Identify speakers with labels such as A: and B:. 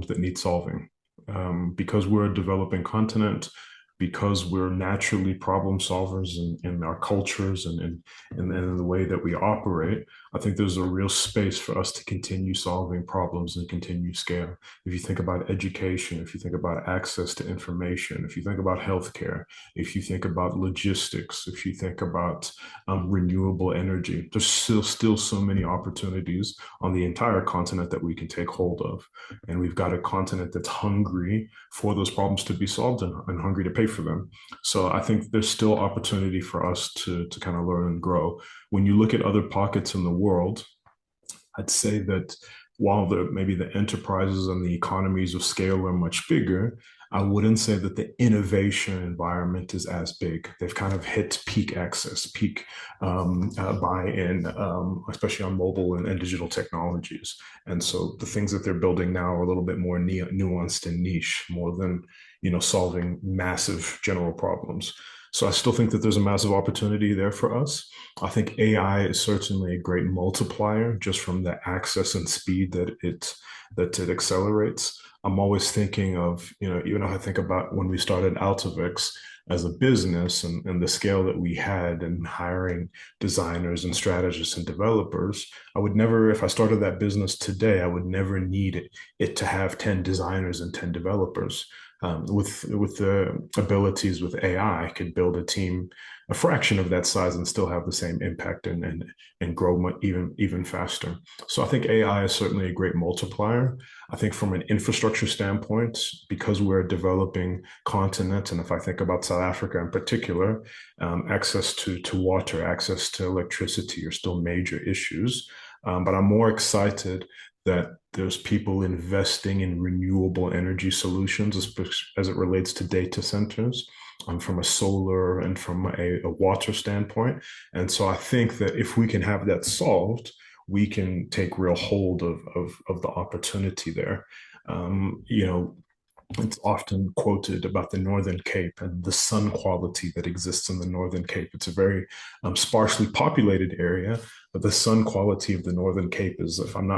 A: that need solving. Because we're a developing continent, because we're naturally problem solvers in our cultures and in the way that we operate, I think there's a real space for us to continue solving problems and continue scale. If you think about education, if you think about access to information, if you think about healthcare, if you think about logistics, if you think about renewable energy, there's still so many opportunities on the entire continent that we can take hold of. And we've got a continent that's hungry for those problems to be solved and hungry to pay for them. So I think there's still opportunity for us to kind of learn and grow. When you look at other pockets in the world, I'd say that while maybe the enterprises and the economies of scale are much bigger, I wouldn't say that the innovation environment is as big. They've kind of hit peak access, peak buy-in, especially on mobile and digital technologies. And so the things that they're building now are a little bit more nuanced and niche, more than solving massive general problems. So I still think that there's a massive opportunity there for us. I think AI is certainly a great multiplier just from the access and speed that it accelerates. I'm always thinking of, even if I think about when we started Altivix as a business and the scale that we had in hiring designers and strategists and developers, I would never, if I started that business today, I would never need it to have 10 designers and 10 developers. With the abilities with AI, I could build a team a fraction of that size and still have the same impact and grow even faster. So I think AI is certainly a great multiplier. I think from an infrastructure standpoint, because we're a developing continent, and if I think about South Africa in particular, access to water, access to electricity are still major issues. But I'm more excited that there's people investing in renewable energy solutions as it relates to data centers, from a solar and from a water standpoint. And so I think that if we can have that solved, we can take real hold of the opportunity there. It's often quoted about the Northern Cape and the sun quality that exists in the Northern Cape. It's a very sparsely populated area, but the sun quality of the Northern Cape is, if I'm not